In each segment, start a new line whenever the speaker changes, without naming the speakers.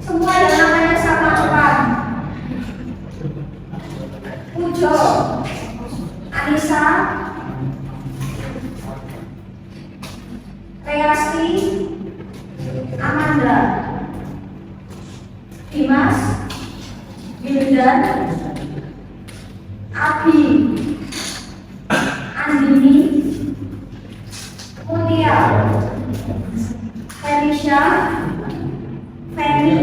Semua yang namanya sama depan. Pujo, Anissa, Reasti, Amanda, Dimas, Wildan, Abi, Andini, Mutia, Felicia, Feni,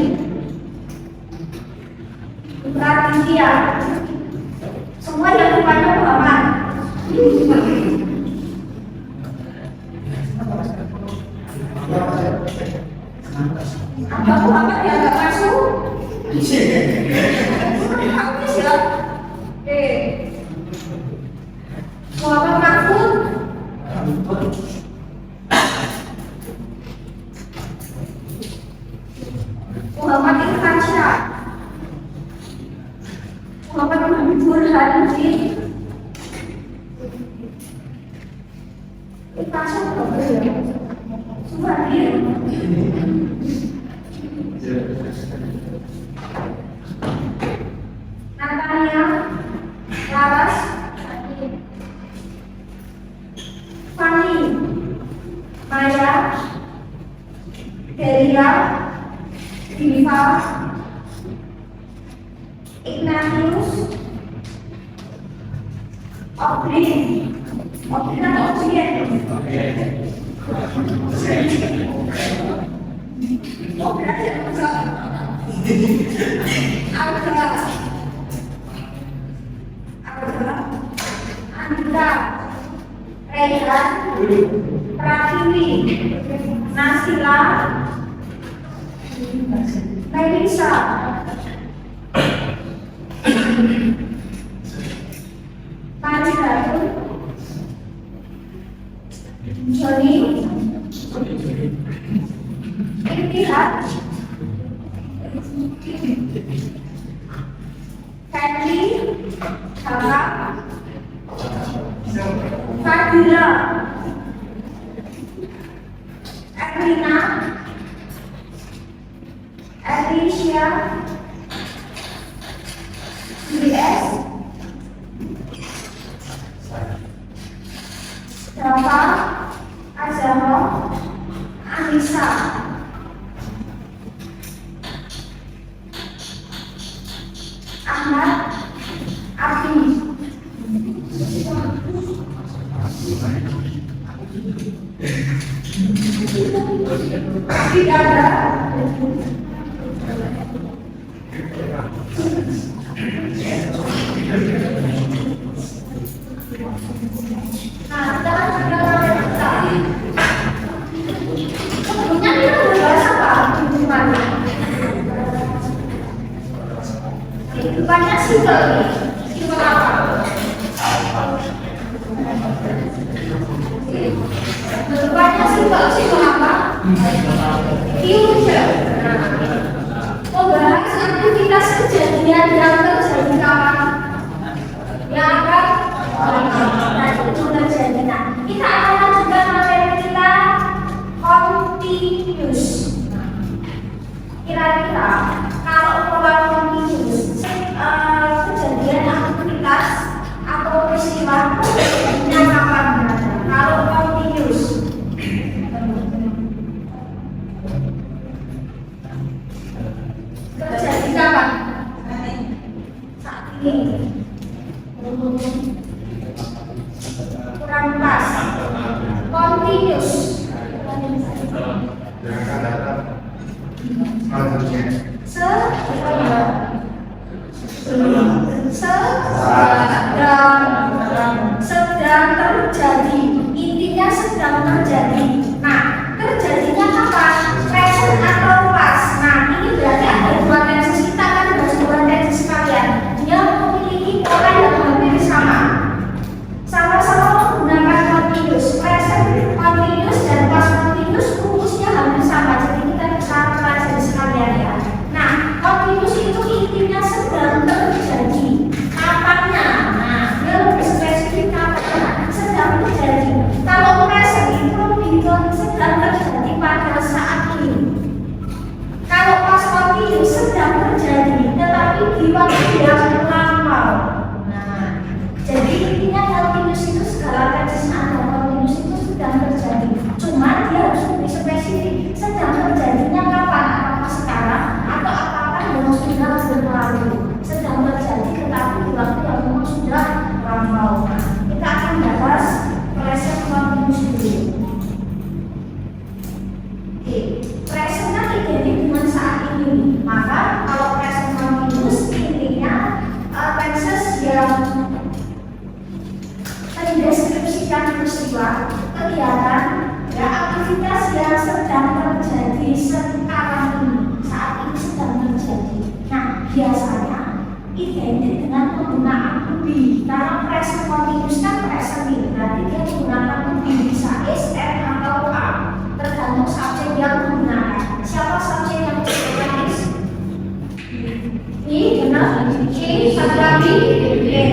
Raditya, semua yang depannya Muhammad. Apa Muhammad yang nggak masuk? Habis ya. Muhammad Mahfud, Muhammad Irfansyah, Muhammad Burhanuddin, Irfansyah Suhadir, Natania, Laras, Fani, Maya, Delia, Diva, Ignatius, Obrin, Obrin atau Obrin? Andra, Reyhan, Pratiwi, Nasila, Melisa, Majidatu, Joni, Intihad, Fadli, Kakak, Fadila, Erlina, Alicia, DS, Dava, Azahro, Anissa, Ahmad, Abi, tidak ada. Nah, kita kan sudah tadi. Sebelumnya kita udah bahas apa? Kehidupannya simpel nih. Simpel apa? Kehidupannya simpel. Simpel apa? Future. Membahas aktivitas kejadian yang terjadi kapan? Yang akan terjadi. Nah, kita akan lanjutkan materi kita continuous. Kira-kira kalau umpama continuous, kejadian aktivitas atau peristiwa terjadinya kapan? Kalau continuous,
Gerakan dalam selanjutnya.
Sedang terjadi. Intinya sedang terjadi. Nah, terjadinya kapan? Present atau past? Nah, ini berarti ada dua tenses. Kita akan bahas dua tenses sekalian. Dia memiliki pola yang hampir sama. Sama-sama menggunakan continuous. Present continuous dan past continuous rumusnya hampir sama. Jadi kita bisa pelajari sekalian ya. Nah, continuous itu intinya sedang terjadi. Kapannya? Nah, dia lebih spesifik kapannya. Sedang terjadi. Kalau present itu sedang terjadi pada saat ini. Kalau past continuous sedang terjadi, tetapi di waktu yang lampau. Nah, jadi intinya continuous itu segala tenses ada continuous itu sedang terjadi. Cuma dia harus lebih spesifik. Sedang terjadinya kapan? Apakah sekarang atau apakah yang sudah berlalu? Sedang terjadi tetapi di waktu yang memang sudah lampau. Nah, kita akan bahas present continuous dulu. Oke, present kan identik dengan saat ini. Maka kalau present continuous intinya tenses yang mendeskripsikan peristiwa, kegiatan, ya aktivitas yang sedang terjadi sekarang ini, saat ini sedang terjadi. Nah, biasanya identik dengan penggunaan to be. Karena present continuous kan present ini, berarti dia menggunakan to be, bisa is, am atau are, tergantung subjek yang menggunakan. Siapa subjek yang menggunakan is? I, benar? I, satu lagi.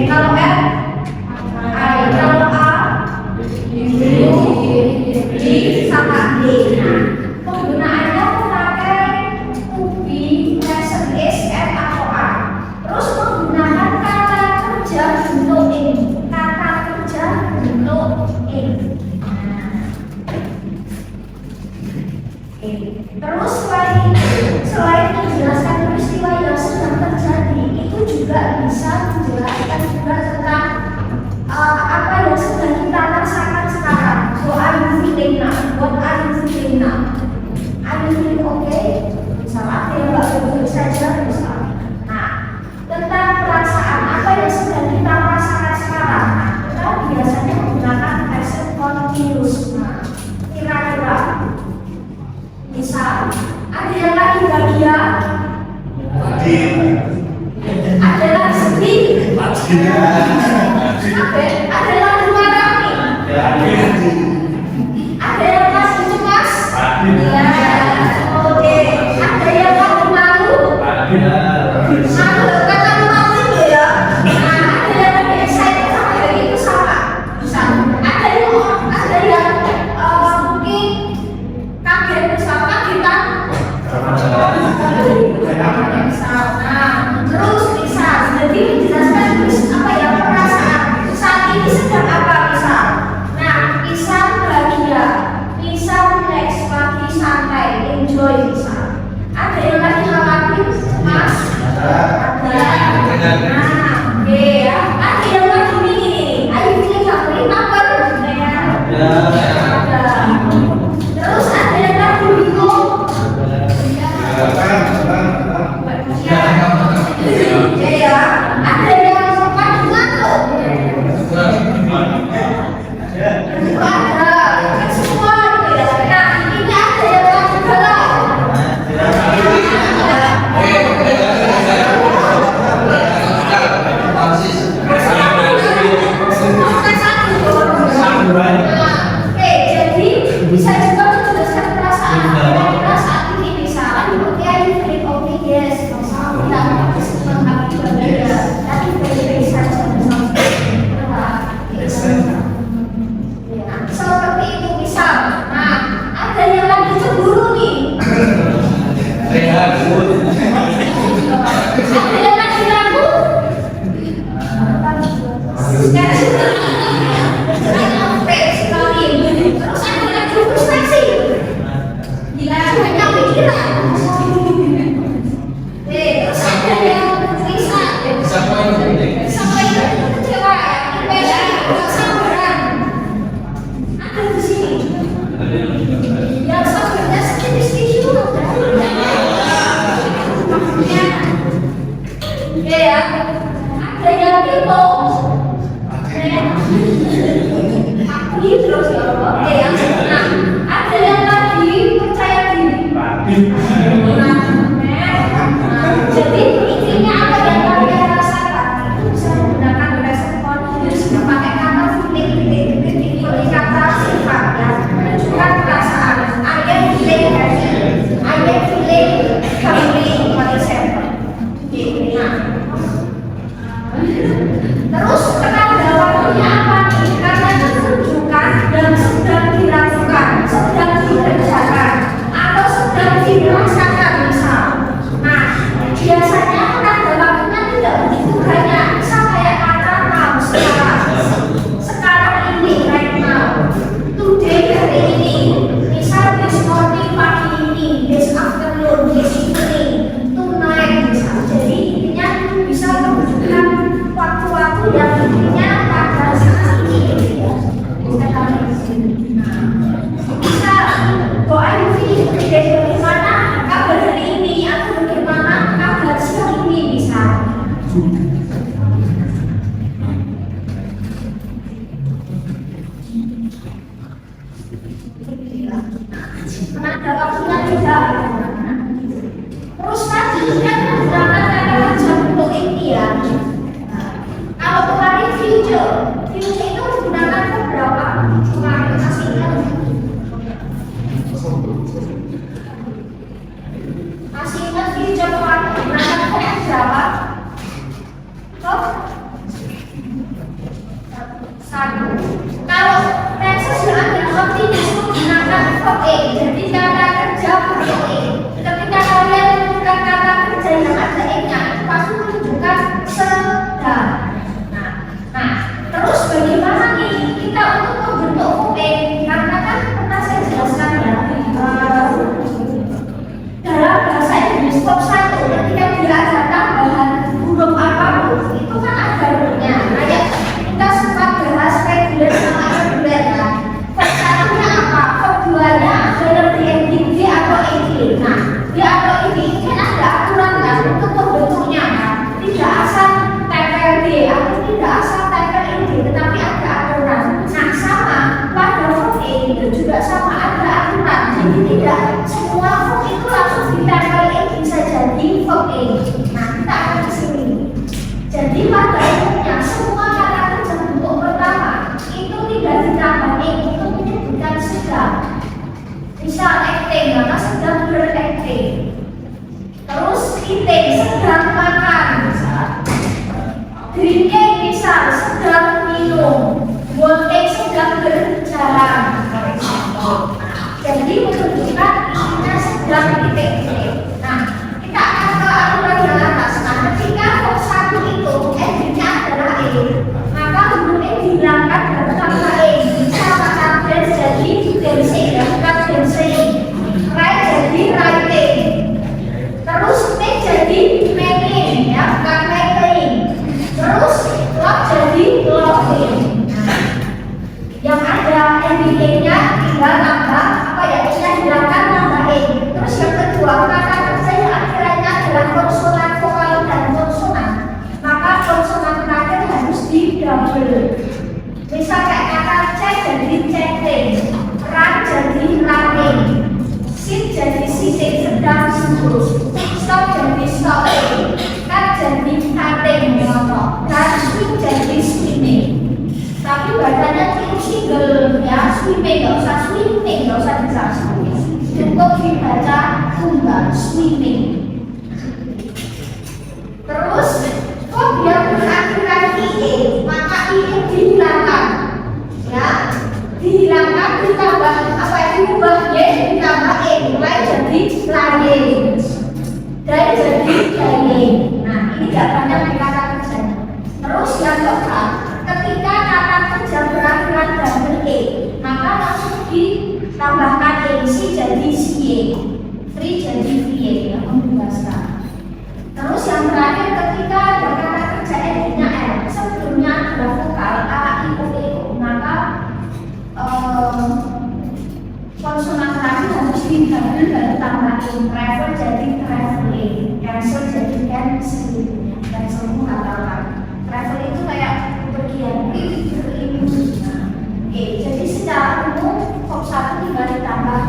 Kalau am, I, kalau are, you, di, sama D. Nah, penggunaannya memakai to be, present is, am atau are. Terus menggunakan kata kerja bentuk in. Kata kerja bentuk in. Terus selain menjelaskan peristiwa yang sedang terjadi, itu juga bisa menjelaskan juga tentang apa yang sedang kita rasakan sekarang. So are you feeling now? What are you feeling now? Are you feeling okay? Misalnya dia nggak baik saja misalnya. Nah, tentang perasaan apa yang sedang kita rasakan sekarang, nah, kita biasanya menggunakan present continuous. Nah, kira-kira misal ada yang lagi bahagia, ada yang sedih, ada yang lagi marah, ada yang masih cemas, ya, oke, ada yang lagi malu, kata malu itu ya, nah, ada yang lagi excited sama hari itu sama, misal, ada yang mungkin kaget misalkan kita terus bisa jadi menjelaskan apa ya perasaan saat ini sedang apa misal. Nah, bisa bahagia, bisa relax, pagi santai, enjoy misal. Ada yang lagi khawatir, cemas, ada. Nah, oke ya. Ada yang lagi begini, ayo kita ngapain apa? Ada. Terus ada yang lagi bingung. Ya, ada yang sempat ngantuk. Ada, kan semua ya. Nah, ini ada yang lagi galau. terus ya Allah. Oke, yang nah, ada yang lagi percaya diri. Jadi intinya apa yang kalian rasakan itu bisa menggunakan respon bisa pakai kata feeling ini kata sifat ya menunjukkan perasaan. I am feeling happy, I am feeling happy, for example. Terus penanda waktunya apa nih? Karena menunjukkan dan sedang dilakukan, sedang dikerjakan atau sedang dirasakan misal. Nah, biasanya penanda waktunya tidak begitu banyak, misal kayak kata now sekarang ini, right now, today hari ini, misal this morning pagi ini, this afternoon, this evening, tonight, misal. Jadi intinya bisa menunjukkan waktu-waktu yang intinya pada saat ini ya. Misal, kok ayo today bagaimana kabar hari ini atau bagaimana kabar siang ini misal. Penanda waktunya tidak. Terus tadi kan menggunakan kata kerja untuk ini ya. Kalau kemarin future itu menggunakan beberapa kemarin masih ingat future kemarin menggunakan verb berapa? Satu. Kalau tenses yang ada optimis menggunakan verb A, jadi kata kerja verb A. Ketika kalian menggunakan kata kerja yang ada A-nya, itu pasti menunjukkan sedang. Nah, terus bagaimana nih kita untuk membentuk verb A? Karena kan pernah saya jelaskan ya, dalam bahasa Inggris verb 1 ketika dia ada tambahan huruf apapun itu kan ada hurufnya. Kayak kita sempat bahas regular sama irregular ya. Verb 1-nya apa? Verb 2-nya adalah di ending D atau ed. Nah, D atau ed ini kan ada aturan kan untuk membentuknya kan. Tidak asal tempel D atau tidak asal tempel ed, tetapi ada aturan. Nah, sama pada verb A itu juga sama ada aturan. Jadi tidak semua verb itu langsung ditempel ed bisa jadi verb A. Nah, kita akan ke sini. Jadi pada umumnya semua kata kerja bentuk pertama itu tidak ditambah ed untuk menyebutkan sedang. Misal acting, maka sedang beracting. Terus eating, sedang makan. Drinking, misal sedang minum. Walking, sedang berjalan. Jadi menunjukkan intinya sedang titik-titik. Nah, kita akan ke aturan yang atas. Nah, ketika verb 1 itu endingnya adalah E, maka huruf E dihilangkan dan tambah E. Bisa kata dance jadi dancing, ya bukan dancing. Write jadi writing. Terus make jadi making, ya bukan making. Terus love jadi loving. Yang ada ending-nya tinggal tambah apa ya? Nya hilangkan tambah E. Terus yang kedua kata kerja yang akhirnya adalah konsonan vokal dan konsonan. Maka konsonan terakhir harus di double. Misal kayak kata check jadi checking, run jadi running, sit jadi sitting sedang duduk, stop jadi stopping, cut jadi cutting contoh, dan swim jadi swimming. Tapi bacanya itu single ya, swimming, nggak usah swimming, nggak usah dijelasin. Cukup dibaca tunggal swimming. Terus kok dia berakhiran IE, maka IE dihilangkan, ya, dihilangkan ditambah apa? Diubah Y ditambah E, mulai jadi lying, dan jadi dying. Nah, ini nggak banyak di kata kerjanya. Terus yang keempat, ketika kata kerja berakhiran double E, maka langsung ditambahkan E, si jadi CA, free jadi VA, ya, membebaskan. Terus yang terakhir ketika ada kata kerja endingnya R, sebelumnya adalah vokal A, I, O, E, O, maka konsonan terakhir harus digabung dan tambahin travel jadi traveling, cancel jadi cancel, cancel itu kata orang. Travel itu kayak bepergian, nah, oke, jadi secara umum verb 1 tinggal ditambah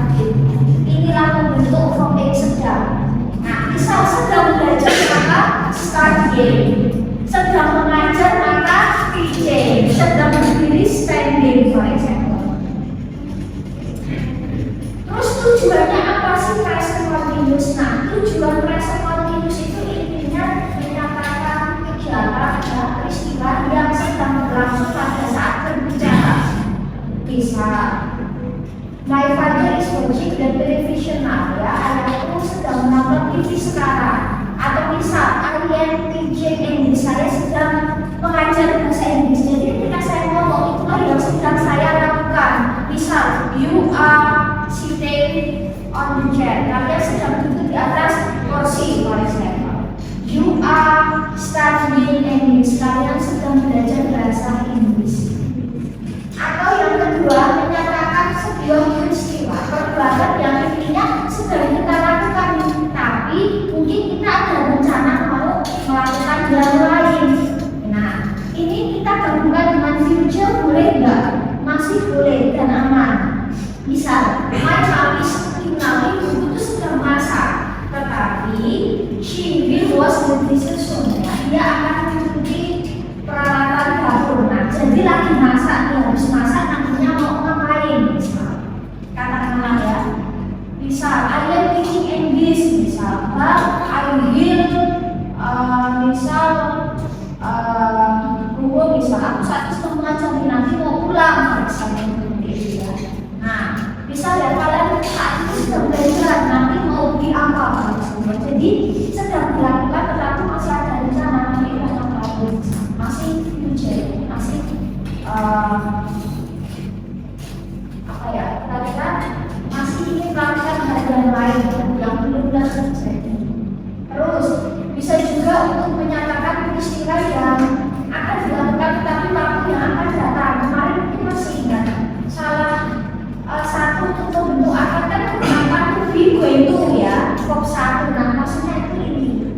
inilah membentuk verb yang sedang. Nah, misal sedang belajar maka studying, sedang mengajar maka teaching, sedang berdiri standing, for example. Terus tujuannya apa sih present continuous? Nah, tujuan present continuous itu intinya menyatakan kegiatan dan peristiwa yang sedang berlangsung pada saat berbicara. Bisa my father is watching the television now, ya, ayahku sedang menonton TV sekarang. Atau misal I am teaching English, saya sedang mengajar bahasa Inggris. Jadi ketika saya ngomong itulah yang sedang saya lakukan. Misal you are sitting on the chair, kalian sedang duduk di atas kursi, for example. You are studying English, kalian sedang belajar bahasa Inggris. Atau yang kedua, menyatakan sebuah peristiwa perbuatan yang intinya sedang kita lakukan, tapi mungkin kita ada rencana mau melakukan yang lain. Nah, ini kita gabungkan dengan future, boleh nggak? Masih boleh dan aman. Misal, my mom is cooking now, ibu itu sedang masak, tetapi she will wash the dishes soon. Dia akan mencuci peralatan dapur. Nah, jadi lagi masak, dia habis masak, nantinya mau ngapain? Misal, katakanlah ya, misal I am teaching English, misal, I will, misal, misal aku saat itu mengajari nanti mau pulang, misalnya. Nah, misal ya kalian saat itu sedang belajar, nanti mau beli apa? Jadi sedang dilakukan, tetapi masih ada rencana nanti akan ngapain? Masih future, masih apa ya? Kira-kira masih ingin melakukan hal yang lain yang belum terjadi. Terus bisa juga untuk menyatakan peristiwa yang akan dilakukan tetapi waktu yang akan datang. Kemarin mungkin masih ingat salah satu untuk membentuk akan kan menggunakan to be going to, ya, verb 1. Nah, maksudnya itu ini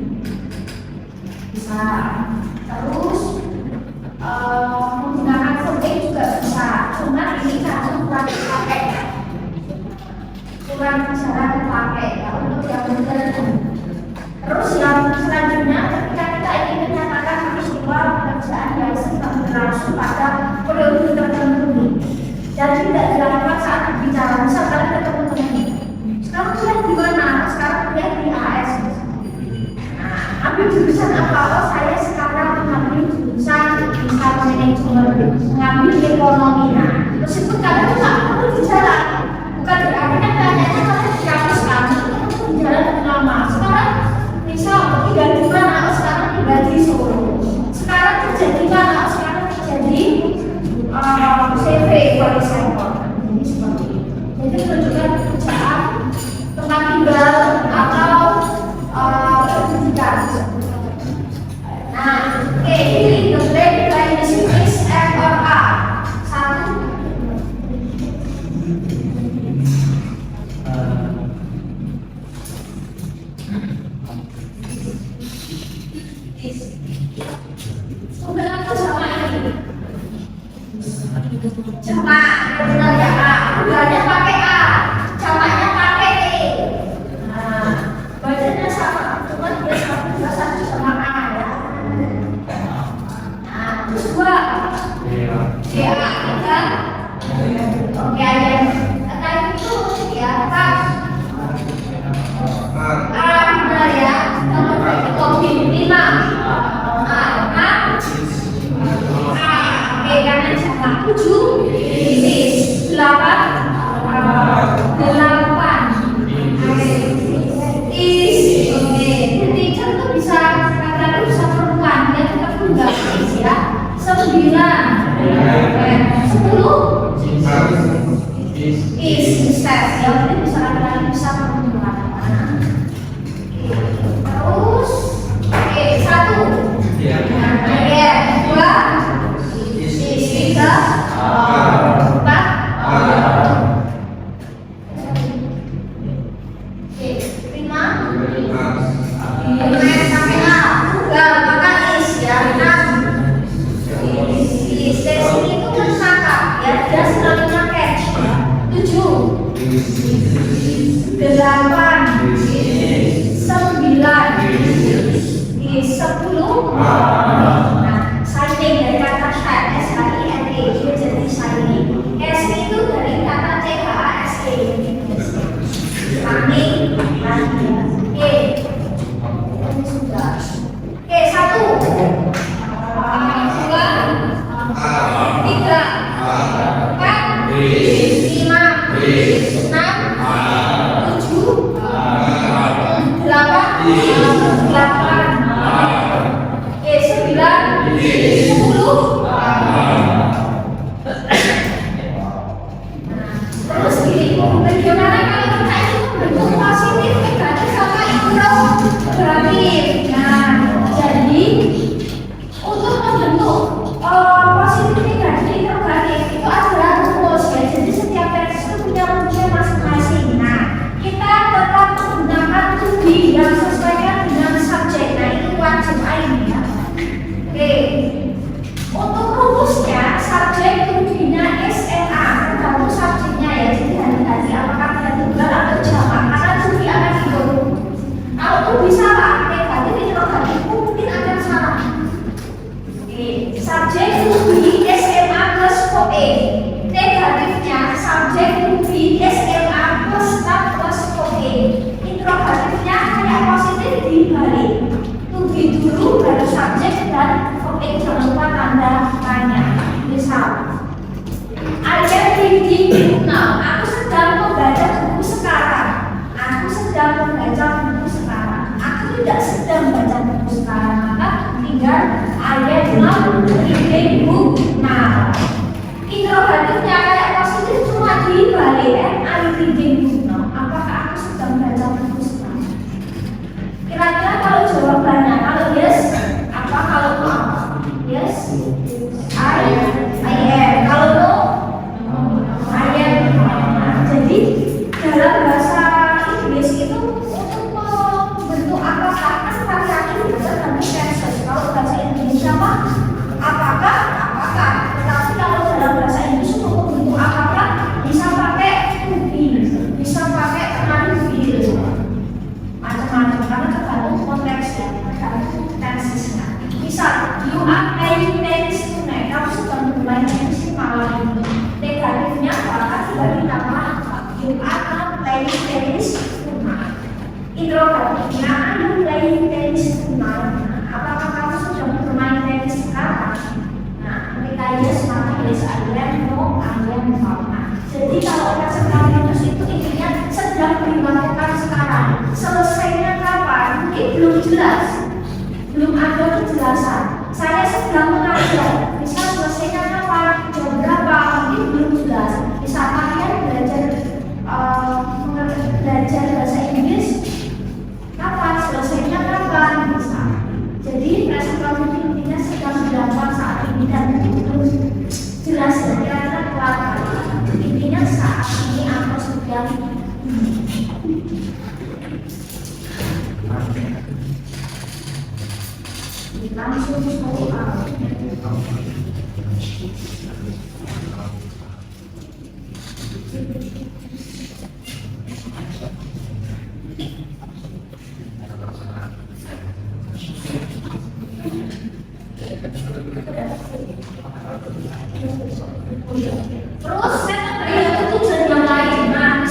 bisa. Terus menggunakan verb juga bisa, cuma ini karena kurang dipakai, kurang jarang dipakai ya untuk yang benar. Terus yang selanjutnya, ketika kita ingin menyatakan peristiwa pekerjaan yang sedang berlangsung pada periode tertentu dan tidak dilakukan saat berbicara, misal kalian ketemu teman, sekarang kuliah di mana? Sekarang kuliah di AS. Nah, ambil jurusan apa? Oh, saya sekarang mengambil jurusan misal manajemen, mengambil ekonomi. Nah, meskipun kalian nggak perlu di jalan, bukan berarti kan banyaknya kalian di kampus kami itu di jalan lama. Sekarang misal tinggal di mana? Oh, sekarang tinggal di Solo. Sekarang kerja di mana? Oh, sekarang kerja di CV, for example. Ini seperti itu. Jadi menunjukkan pekerjaan, tempat tinggal atau pendidikan. Nah, oke, ini the brain definition is M or A. Satu. Kemudian apa sama ini? Jamak, benar ya A. Bulannya pakai A, jamaknya pakai E. Nah, bacanya sama, cuma dia satu sama A ya. Nah, terus dua. Ya, kan? Oke aja. Kata itu ya kan? A benar ya. Oke, 5. Oke, kanan sama 7, 8, 8 is. Oke, teacher tuh bisa kata bisa perempuan, dia tetap enggak ya. 9, 10 is instead ya, berarti bisa laki-laki bisa perempuan. Terus oke, 1 ya, 2 tiga, 4, oke, 5, sampai A, enggak, maka is ya, 6, 8, 9, 10. Nah, shining dari kata shine, S-H-I-N-E, dia jadi shining. S itu dari kata C-H-A-S-E, shining. E, ini sudah. E, 1, 2, 3, 4, 5, 6, 7, 8, 9, 10. Terus gini, bagaimana kalau kita itu bentuk positif, negatif, sama integratif? Nah, jadi untuk membentuk positif, negatif, integratif itu adalah rumus ya. Jadi setiap teks itu punya rumusnya masing-masing. Nah, kita tetap menggunakan to be yang sesuaikan dengan subjek. Nah, ini wajib ya. Oke, untuk rumusnya subjek to be-nya is NA, tergantung subjeknya ya. Jadi hati-hati apakah dia tunggal atau jamak, karena to be akan ikut. Kalau to be salah, negatif interogatifku mungkin akan salah. Oke, subjek to be is NA plus OE. Negatifnya subjek to be is NA plus not plus OE. Interogatifnya kayak positif dibalik to be dulu baru subjek dan jangan lupa tanda tanya. Misal, I am reading book now. Aku sedang membaca buku sekarang. Aku sedang membaca buku sekarang. Aku tidak sedang membaca buku sekarang. Maka tinggal I am not reading book now. Interogatifnya kayak positif cuma dibalik. I reading book now. Apakah aku sedang membaca buku sekarang? Kira-kira kalau jawabannya, kalau yes, apa? Kalau no? Yes, I am. Kalau no, I am. Jadi dalam bahasa Inggris itu untuk membentuk apakah kan variasi tergantung tenses. Kalau bahasa Indonesia mah apakah. Tetapi kalau dalam bahasa Inggris untuk membentuk apakah bisa pakai to be, bisa pakai tergantung feel, macam-macam karena tergantung konteks ya, tergantung tensesnya. Misal, you are playing tennis tonight. Kamu sedang bermain tenis malam ini. Negatifnya apakah tidak ditambah you are not playing tennis tonight. Interogatifnya are you playing tennis tonight? Apakah kamu sedang bermain tenis sekarang? Nah, ketika yes maka yes I am, no I am not. Jadi kalau kata-kata itu intinya sedang dilakukan sekarang. Selesainya kapan? Mungkin belum jelas. Belum ada kejelasan. Saya sedang mengajar. Bisa selesainya kapan? Jam berapa? Mungkin belum jelas. Bisa kalian belajar bahasa Inggris kapan? Selesainya kapan? Bisa. Jadi present continuous intinya sedang dilakukan saat ini dan terus jelas kira-kira kelak. Intinya saat ini atau sedang langsung soal. Terus saya tujuan yang lain. Nah,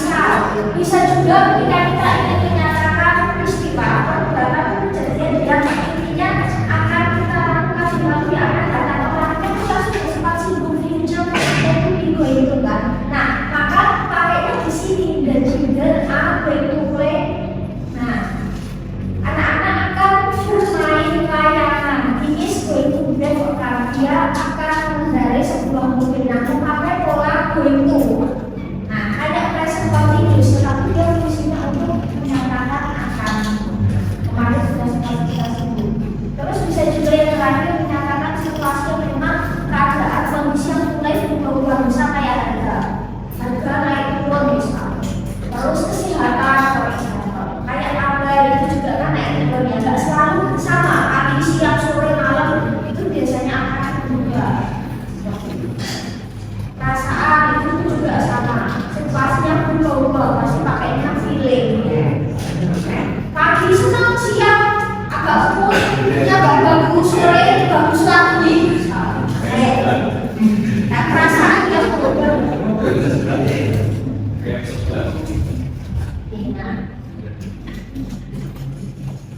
bisa juga ketika kita ingin menyatakan peristiwa atau beberapa kejadian yang intinya akan kita lakukan melalui akan datang orang kan kita sudah sempat singgung future dan ego itu kan. Nah, maka pakainya di sini dan juga going to play. Nah, anak-anak akan bermain layangan. Ini is going to play dia akan mengendarai sebuah mobil. Nah, memakai pola going to. Nah, ada present continuous, tetapi dia fungsinya untuk menyatakan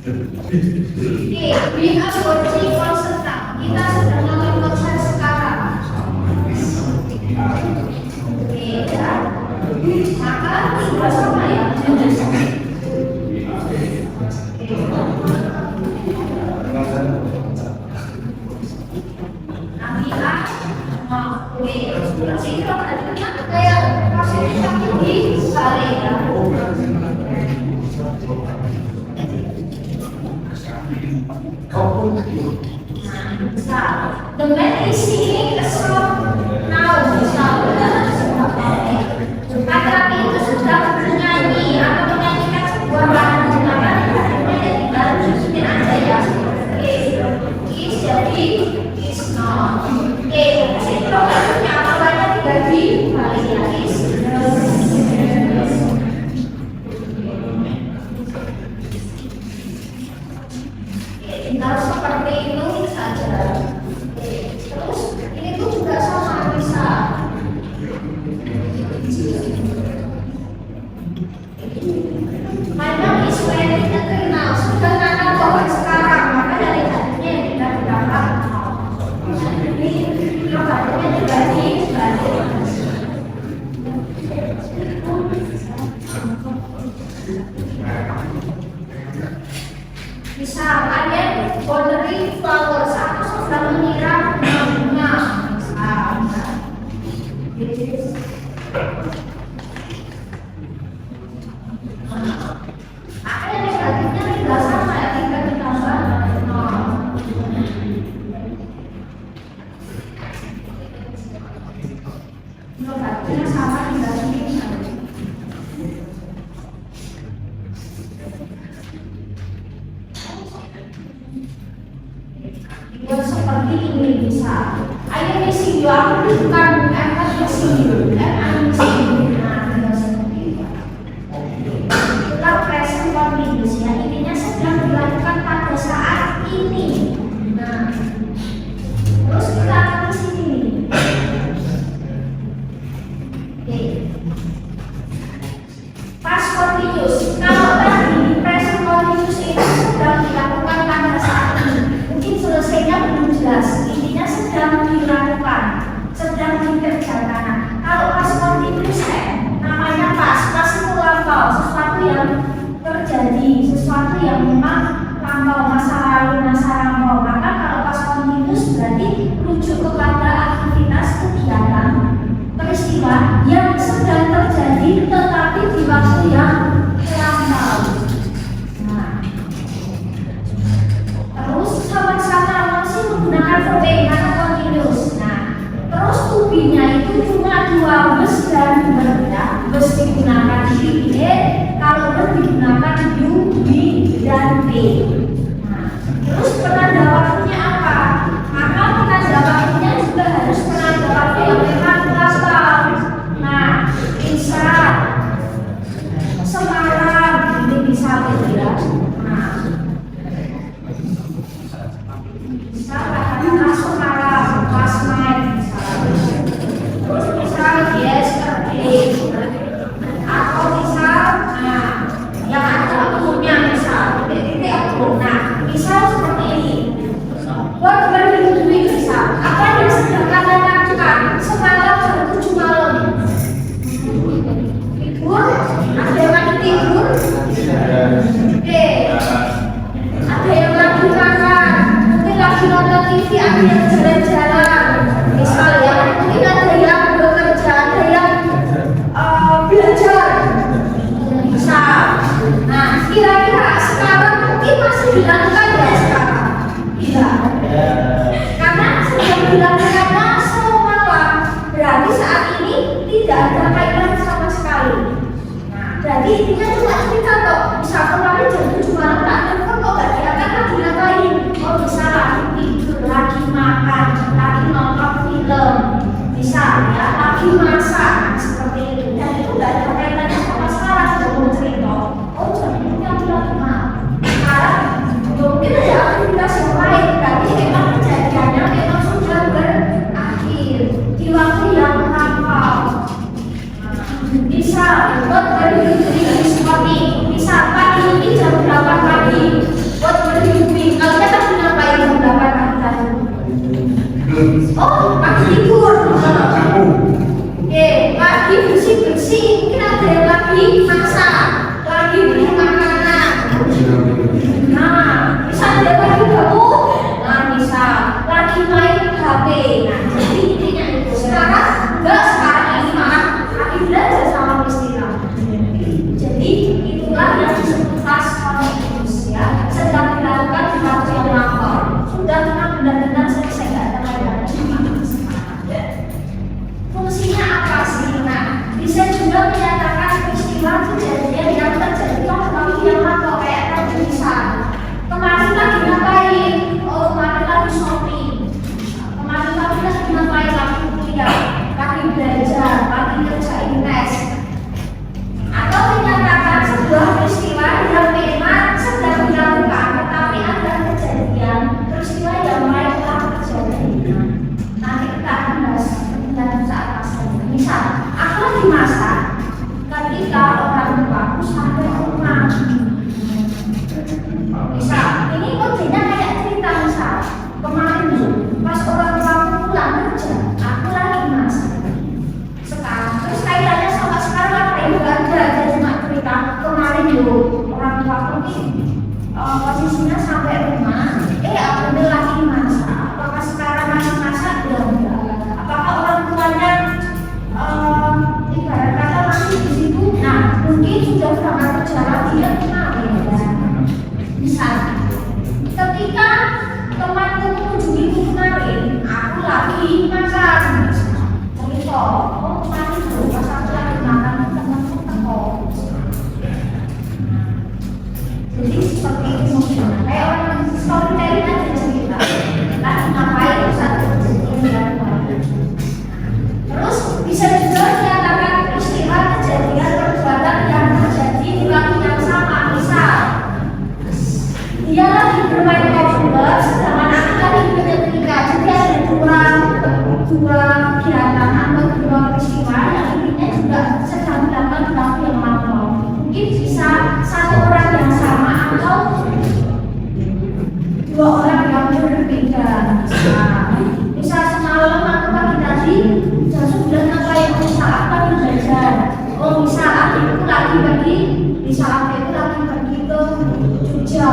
Oke, we are watching concert. Kita sedang nonton konser sekarang. Oke, ya. Maka sudah sama ya. Nanti terus ini kalau adanya kayak kasih di sare ya. The man is singing a song now. Laki-laki itu sedang bernyanyi atau menyanyikan sebuah lagu. Maka tinggal masukin aja ya. Is jadi is not. Jadi kalau lagunya awalnya diganti balik ya is. Tinggal seperti itu saja. Terus ini tuh juga sama bisa. My mom is wearing a now. Sudah nakal bahwa sekarang maka dari tadinya yang tidak didapat. Ini logatnya diganti balik. Bisa kalian ordering flowers atau sedang menyiram bunga. Apa yang negatifnya tidak sama ya, tidak ditambah. Negatifnya sama negatifnya. Buat seperti ini bisa. Ayo missing you, aku bukan I'm missing you, I'm missing you. Nah, tinggal seperti itu. Itulah present continuous ya. Intinya sedang dilakukan pada saat ini. Nah, terus kita akan ke sini. Oke. Past continuous. Kalau tadi present continuous itu sedang dilakukan pada saat ini. Mungkin selesainya belum jelas. Intinya sedang dilakukan, sedang dikerjakan. Kalau pas continuous namanya pas itu lampau, sesuatu yang terjadi, sesuatu yang memang lampau, masa lalu, masa lampau. Maka kalau pas continuous berarti rujuk kepada aktivitas kegiatan peristiwa yang sedang terjadi tetapi di waktu yang lampau. Terus sama-sama masih menggunakan verb karena continuous. Nah, terus to be-nya itu cuma dua, bus dan verb ya. Bus digunakan di be, kalau verb digunakan you, be, dan be. Nah, terus penanda waktunya apa? Maka penanda waktunya juga harus penanda waktu yang memang lampau. Nah, bisa semalam ini bisa ya. Nah, katakanlah semalam, last night terus misal yesterday atau misal yang ada umumnya misal nah misal seperti ini. What were you doing misal? Apa yang sedang kalian lakukan semalam jam 7 malam? Tidur? Ada yang lagi tidur? Oke. Ada yang lagi makan? Lagi nonton TV, ada yang jalan-jalan misalnya, mungkin ada yang bekerja, ada yang belajar bisa. Nah, kira-kira sekarang mungkin masih dilakukan ya sekarang? Tidak, karena sedang dilakukannya semalam, berarti saat ini tidak ada kaitan sama sekali. Nah, berarti intinya cuma cerita kok, misal kemarin jam 7 malam tak telepon kok gak diangkat lagi ngapain? Oh bisa lagi tidur, lagi makan, lagi nonton film, bisa ya, lagi masak, seperti itu. Dan itu gak ada kaitannya sama sekarang, sudah mau cerita. Oh jam ini aku lagi makan. Sekarang mungkin ada aktivitas yang lain, berarti memang kejadiannya memang sudah berakhir di waktu yang lampau. Bisa buat dari this morning. Bisa pagi ini jam 8 pagi. bersih, mungkin ada yang lagi masak, lagi beli makanan. Nah, bisa ada yang lagi gabung, nah bisa lagi main HP. Nah, jadi intinya itu sekarang ini malah lagi belajar sama istilah. Jadi itulah yang disebut past continuous ya, sedang dilakukan di waktu yang lampau. Sudah benar-benar selesai, nggak ada lagi. Fungsinya apa sih? Nah, bisa juga menyatakan peristiwa kejadian yang terjadi pada waktu yang lampau, kayak tadi misal kemarin lagi ngapain? Oh, kemarin lagi shopping. Kemarin lagi ngapain? Lagi kuliah, lagi belajar, lagi kerjain tes. Atau menyatakan sebuah peristiwa yang memang sedang dilakukan, tetapi ada kejadian peristiwa yang lain telah terjadi. Nanti kita akan bahas dalam saat masak. Misal, aku lagi masak, ketika orang tuaku sampai rumah. Misal, ini kodenya kayak cerita misal. Kemarin pas orang tuaku pulang kerja, aku lagi masak. Sekarang, terus kaitannya sama sekarang apa yang enggak ada, dia cuma cerita kemarin orang tuaku ini posisinya sampai rumah, aku udah lagi masak. Apakah sekarang masih masak? Ya enggak. Apakah orang tuanya ibarat kata masih di situ? Nah, mungkin sudah berangkat kerja lagi ya kemarin ya. Misalnya, ketika temanku mengunjungiku kemarin, aku lagi masak. Cerita, kemarin pas aku lagi makan temanku teko. Jadi seperti itu mungkin. Kayak orang storytelling aja cerita. Lagi ngapain saat kejadian dilakukan. Terus bisa juga menyatakan peristiwa kejadian perbuatan yang terjadi di waktu yang sama. Misal, dia lagi bermain komputer, sedangkan aku lagi menyetrika. Jadi ada dua kegiatan atau dua peristiwa yang intinya juga sedang dilakukan di waktu yang lampau. Mungkin bisa satu orang yang sama atau dua orang yang berbeda. Misal semalam atau pagi tadi jam 9 ngapain? Misal aku lagi belajar. Oh, misal aku lagi pergi, misal aku lagi pergi ke Jogja.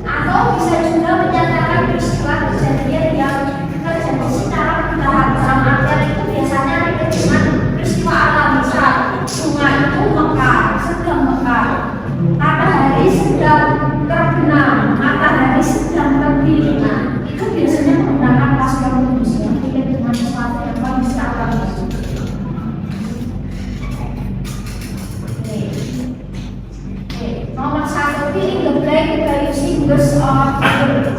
Atau bisa juga menyatakan peristiwa kejadian yang terjadi secara bertahap. Dalam artian itu biasanya disebut dengan peristiwa alam. Misal bunga itu mekar, sedang mekar, matahari sedang terbenam, matahari sedang terbit. Nah, itu biasanya menggunakan past continuous yang dikait dengan sesuatu yang kondisi alam. Nomor 1, fill the blank by using words or words.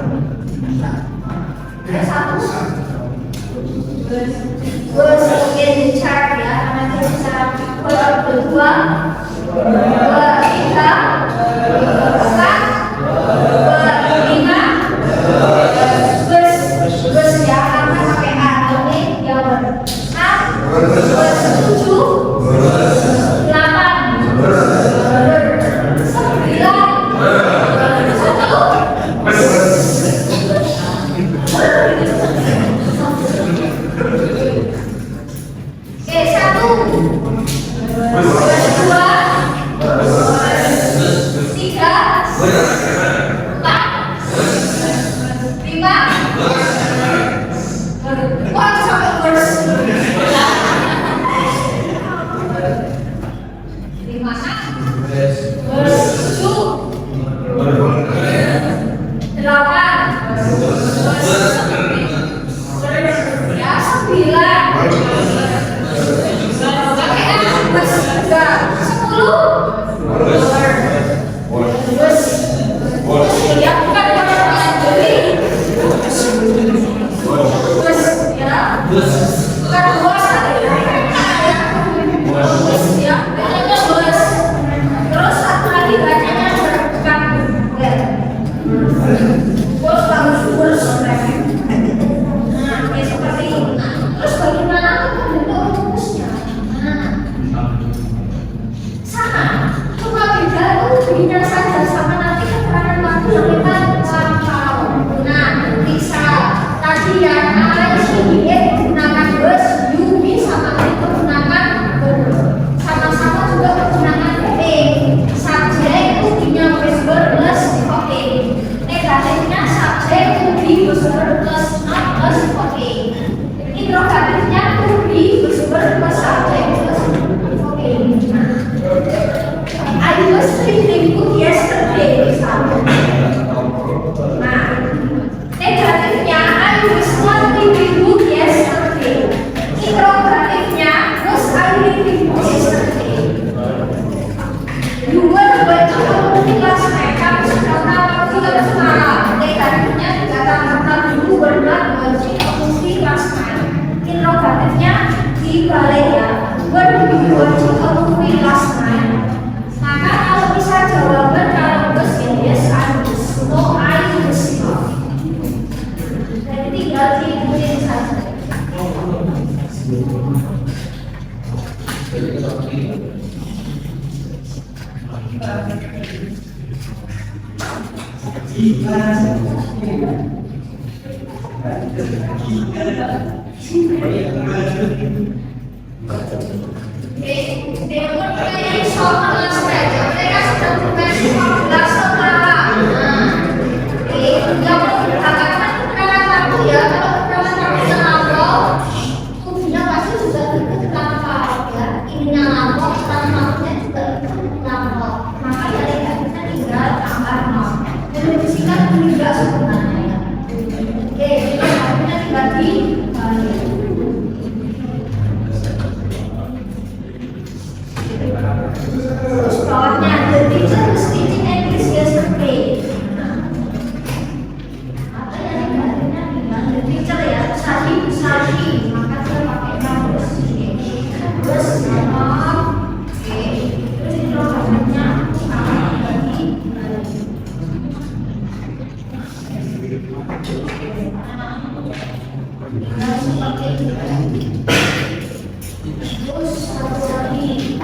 Ada satu words in the chart ya, nanti bisa kedua, tiga, empat, lima, words ya, karena pakai A, ini ya words. 6, 7, 8, 5 Demonstrasi soal saja. Mereka sudah bukan soal sekarang. Yang katakan keterangan aku ya, kalau keterangan aku yang ngambok, tubuhnya pasti juga ikut ngambok ya. Ininya ngambok, tangannya juga ikut ngambok. Maka ya tidak bisa tinggal tambah nol. Jadi disingkat meninggal sebenarnya ya. Oke, kita dibagi balik. Terus bawahnya the teacher was teaching English yesterday. Apa yang dibandingkan dengan the teacher ya, Sahi, maka dia pakai terus. Terus oke, terus itu bawahnya sama dibagi balik. Nah, seperti itu. Terus satu lagi.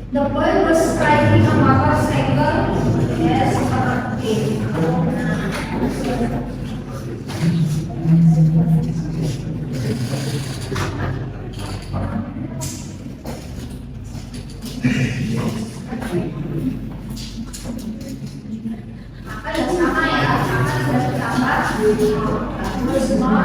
The boy was riding a motorcycle. Yes, okay. Apa yang sama ya? Sama sudah ditambah. Terus semua.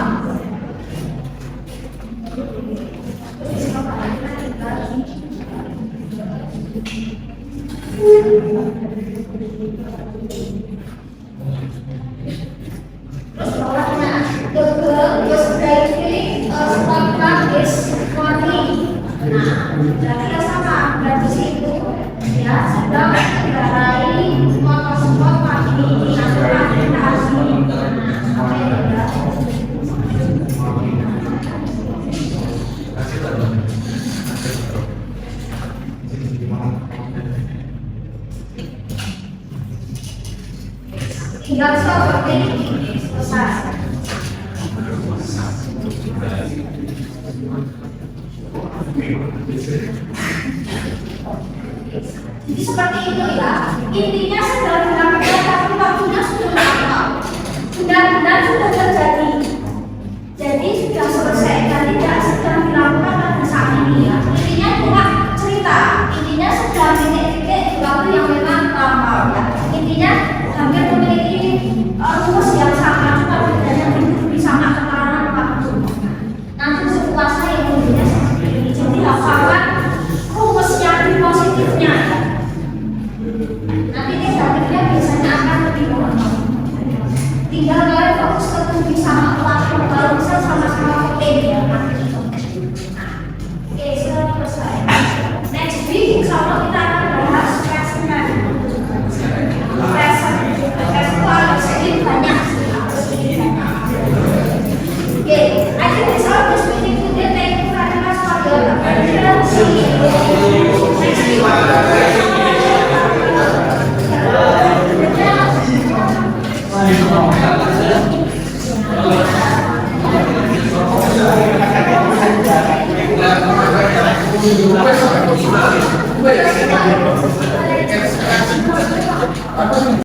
Terus bawahnya the girl was driving a small car this morning. Nah, berarti ya sama, berarti situ ya sedang mengendarai motor sport pagi ini atau pagi hari. Nah, oke ya. Tinggal seperti ini, selesai. Jadi seperti itu ya. Intinya sudah dilakukan tapi waktunya sudah lama. Benar-benar sudah terjadi. Jadi sudah selesai dan tidak sedang dilakukan pada saat ini ya. Intinya cuma cerita. Intinya sudah titik-titik waktu yang memang lama ya. Intinya hampir memiliki rumus yang sama, cuma bedanya lebih sama keterangan waktu. Nanti sekuasa yang berbeda seperti ini. Jadi hafalkan rumusnya di positifnya. Nanti negatifnya biasanya akan lebih mudah. Tinggal kalian fokus ke lebih sama waktu, kalau bisa sama-sama oke ya. Oke, sudah selesai. Next week, insya Allah kita akan bahas present. Banyak. Okay, I think it's all this meeting today. Thank you very much for your attention. See you next week.